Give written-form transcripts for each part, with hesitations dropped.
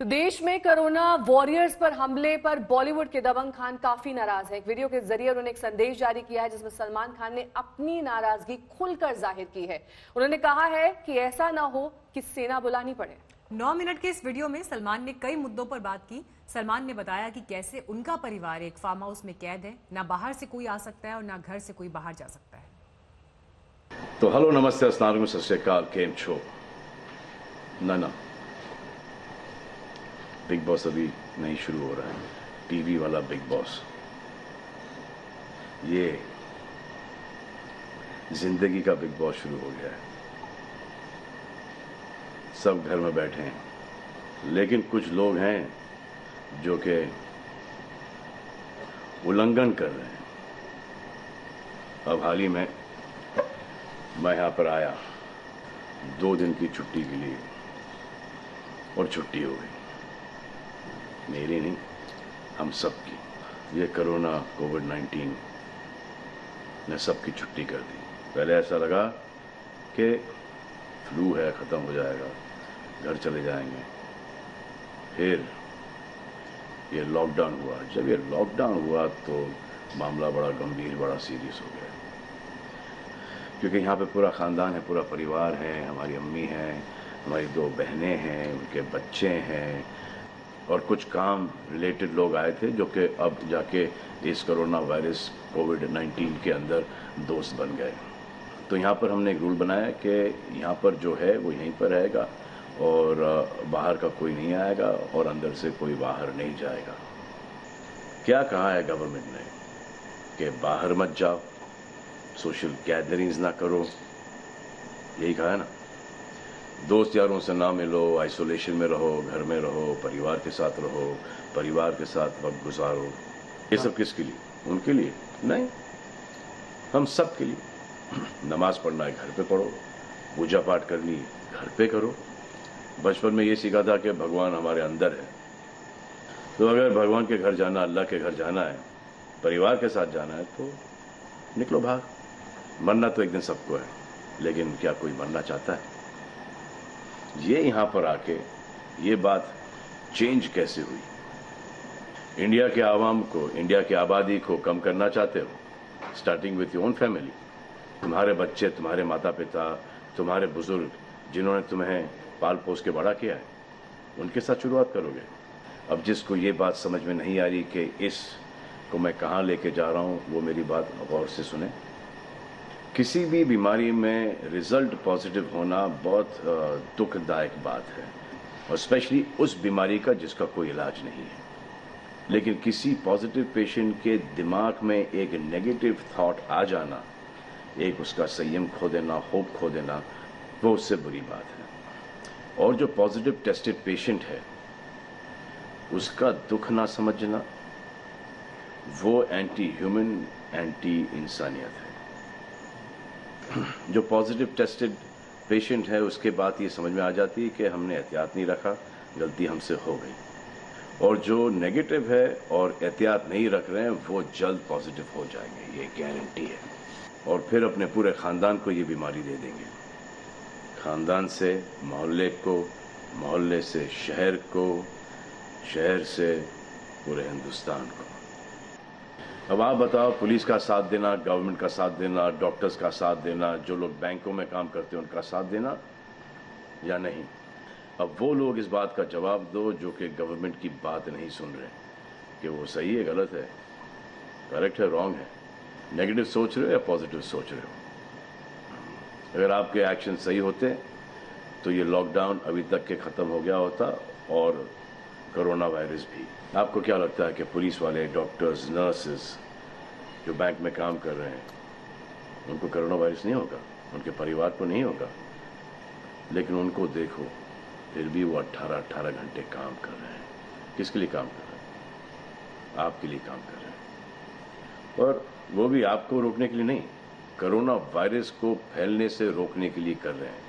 तो देश में कोरोना वॉरियर्स पर हमले पर बॉलीवुड के दबंग खान काफी नाराज हैं। एक वीडियो के जरिए उन्होंने एक संदेश जारी किया है जिसमें सलमान खान ने अपनी नाराजगी खुलकर जाहिर की है। उन्होंने कहा है कि ऐसा ना हो कि सेना बुलानी पड़े। 9 मिनट के इस वीडियो में सलमान ने कई मुद्दों पर बात की। सलमान ने बताया कि कैसे उनका परिवार एक फार्म हाउस में कैद है, ना बाहर से कोई आ सकता है और ना घर से कोई बाहर जा सकता है। तो हेलो, नमस्ते, अस्सलाम वालेकुम, सत श्री अकाल, केम छो। ना बिग बॉस अभी नहीं शुरू हो रहा है। टीवी वाला बिग बॉस, ये जिंदगी का बिग बॉस शुरू हो गया है। सब घर में बैठे हैं, लेकिन कुछ लोग हैं जो कि उल्लंघन कर रहे हैं। अब हाल ही में मैं यहां पर आया 2 दिन की छुट्टी के लिए, और छुट्टी हो गई। मेरी नहीं, हम सब की। ये कोरोना कोविड-19 ने सबकी छुट्टी कर दी। पहले ऐसा लगा कि फ्लू है, ख़त्म हो जाएगा, घर चले जाएंगे। फिर ये लॉकडाउन हुआ। जब ये लॉकडाउन हुआ तो मामला बड़ा गंभीर, बड़ा सीरियस हो गया, क्योंकि यहाँ पे पूरा ख़ानदान है, पूरा परिवार है। हमारी अम्मी हैं, हमारी 2 बहनें हैं, उनके बच्चे हैं, और कुछ काम रिलेटेड लोग आए थे जो कि अब जाके इस कोरोना वायरस कोविड-19 के अंदर दोस्त बन गए। तो यहाँ पर हमने एक रूल बनाया कि यहाँ पर जो है वो यहीं पर रहेगा, और बाहर का कोई नहीं आएगा, और अंदर से कोई बाहर नहीं जाएगा। क्या कहा है गवर्नमेंट ने कि बाहर मत जाओ, सोशल गैदरिंग्स ना करो, यही कहा है ना। दोस्त यारों से ना मिलो, आइसोलेशन में रहो, घर में रहो, परिवार के साथ रहो, परिवार के साथ वक्त गुजारो। ये सब किसके लिए? उनके लिए नहीं, हम सब के लिए। नमाज पढ़ना है घर पे पढ़ो, पूजा पाठ करनी है घर पे करो। बचपन में ये सीखा था कि भगवान हमारे अंदर है, तो अगर भगवान के घर जाना, अल्लाह के घर जाना है, परिवार के साथ जाना है, तो निकलो बाहर। मरना तो एक दिन सबको है, लेकिन क्या कोई मरना चाहता है? ये यहाँ पर आके ये बात चेंज कैसे हुई? इंडिया के आवाम को, इंडिया की आबादी को कम करना चाहते हो, starting with your own family. तुम्हारे बच्चे, तुम्हारे माता पिता, तुम्हारे बुजुर्ग जिन्होंने तुम्हें पाल पोस के बड़ा किया है, उनके साथ शुरुआत करोगे। अब जिसको ये बात समझ में नहीं आ रही कि इस को मैं कहाँ लेके जा रहा हूँ, वो मेरी बात गौर से सुने। किसी भी बीमारी में रिजल्ट पॉजिटिव होना बहुत दुखदायक बात है, और स्पेशली उस बीमारी का जिसका कोई इलाज नहीं है। लेकिन किसी पॉजिटिव पेशेंट के दिमाग में एक नेगेटिव थॉट आ जाना, एक उसका संयम खो देना, होप खो देना, वो उससे बुरी बात है। और जो पॉजिटिव टेस्टेड पेशेंट है, उसका दुख ना समझना, वो एंटी ह्यूमन, एंटी इंसानियत है। जो पॉजिटिव टेस्टेड पेशेंट है, उसके बाद ये समझ में आ जाती है कि हमने एहतियात नहीं रखा, गलती हमसे हो गई। और जो नेगेटिव है और एहतियात नहीं रख रहे हैं, वो जल्द पॉजिटिव हो जाएंगे, ये गारंटी है। और फिर अपने पूरे ख़ानदान को ये बीमारी दे देंगे। ख़ानदान से मोहल्ले को, मोहल्ले से शहर को, शहर से पूरे हिंदुस्तान को। अब आप बताओ, पुलिस का साथ देना, गवर्नमेंट का साथ देना, डॉक्टर्स का साथ देना, जो लोग बैंकों में काम करते हैं उनका साथ देना या नहीं? अब वो लोग इस बात का जवाब दो जो कि गवर्नमेंट की बात नहीं सुन रहे कि वो सही है, गलत है, करेक्ट है, रॉन्ग है, नेगेटिव सोच रहे हो या पॉजिटिव सोच रहे हो। अगर आपके एक्शन सही होते तो ये लॉकडाउन अभी तक के ख़त्म हो गया होता, और कोरोना वायरस भी। आपको क्या लगता है कि पुलिस वाले, डॉक्टर्स, नर्सेस जो बैंक में काम कर रहे हैं, उनको कोरोना वायरस नहीं होगा? उनके परिवार को नहीं होगा? लेकिन उनको देखो, फिर भी वो 18-18 घंटे काम कर रहे हैं। किसके लिए काम कर रहे हैं? आपके लिए काम कर रहे हैं। और वो भी आपको रोकने के लिए नहीं, कोरोना वायरस को फैलने से रोकने के लिए कर रहे हैं।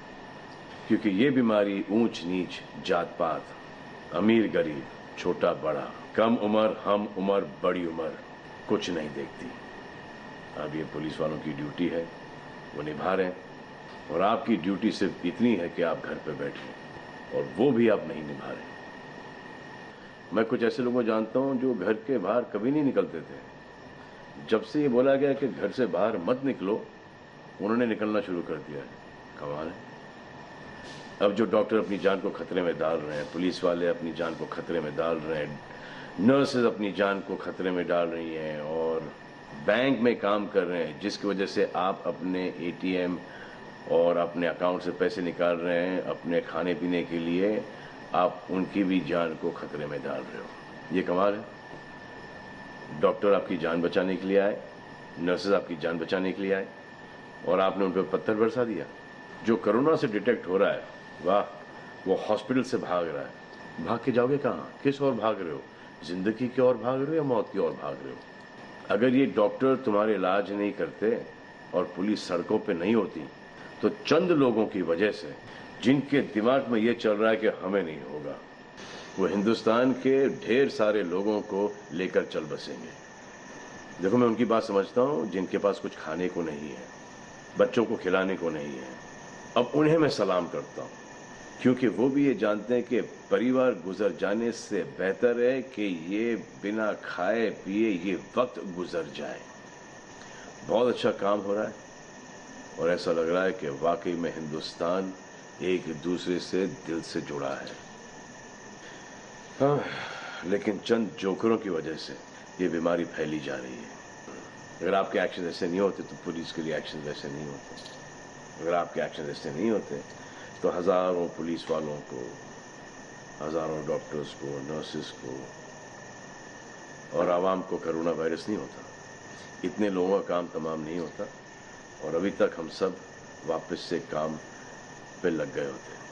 क्योंकि ये बीमारी ऊंच नीच, जात पात, अमीर गरीब, छोटा बड़ा, कम उम्र, हम उम्र, बड़ी उम्र कुछ नहीं देखती। अब ये पुलिस वालों की ड्यूटी है, वो निभा रहे हैं, और आपकी ड्यूटी सिर्फ इतनी है कि आप घर पे बैठें, और वो भी आप नहीं निभा रहे। मैं कुछ ऐसे लोगों को जानता हूं जो घर के बाहर कभी नहीं निकलते थे। जब से ये बोला गया कि घर से बाहर मत निकलो, उन्होंने निकलना शुरू कर दिया है। कमाल है। अब जो डॉक्टर अपनी जान को खतरे में डाल रहे हैं, पुलिस वाले अपनी जान को खतरे में डाल रहे हैं, नर्सेज अपनी जान को खतरे में डाल रही हैं, और बैंक में काम कर रहे हैं जिसकी वजह से आप अपने एटीएम और अपने अकाउंट से पैसे निकाल रहे हैं अपने खाने पीने के लिए, आप उनकी भी जान को खतरे में डाल रहे हो। ये कमाल है। डॉक्टर आपकी जान बचाने के लिए आए, नर्सेज आपकी जान बचाने के लिए आए, और आपने उन पर पत्थर बरसा दिया। जो कोरोना से डिटेक्ट हो रहा है, वाह, वो हॉस्पिटल से भाग रहा है। भाग के जाओगे कहाँ? किस ओर भाग रहे हो? जिंदगी की ओर भाग रहे हो या मौत की ओर भाग रहे हो? अगर ये डॉक्टर तुम्हारे इलाज नहीं करते और पुलिस सड़कों पे नहीं होती, तो चंद लोगों की वजह से, जिनके दिमाग में ये चल रहा है कि हमें नहीं होगा, वो हिंदुस्तान के ढेर सारे लोगों को लेकर चल बसेंगे। देखो, मैं उनकी बात समझता हूँ जिनके पास कुछ खाने को नहीं है, बच्चों को खिलाने को नहीं है। अब उन्हें मैं सलाम करता हूँ, क्योंकि वो भी ये जानते हैं कि परिवार गुजर जाने से बेहतर है कि ये बिना खाए पिए ये वक्त गुजर जाए। बहुत अच्छा काम हो रहा है, और ऐसा लग रहा है कि वाकई में हिंदुस्तान एक दूसरे से दिल से जुड़ा है। हाँ, लेकिन चंद जोकरों की वजह से ये बीमारी फैली जा रही है। अगर आपके एक्शन ऐसे नहीं होते तो पुलिस के लिए एक्शन वैसे नहीं होते। अगर आपके एक्शन ऐसे नहीं होते तो हजारों पुलिस वालों को, हजारों डॉक्टर्स को, नर्सेस को और आवाम को कोरोना वायरस नहीं होता। इतने लोगों का काम तमाम नहीं होता, और अभी तक हम सब वापस से काम पे लग गए होते।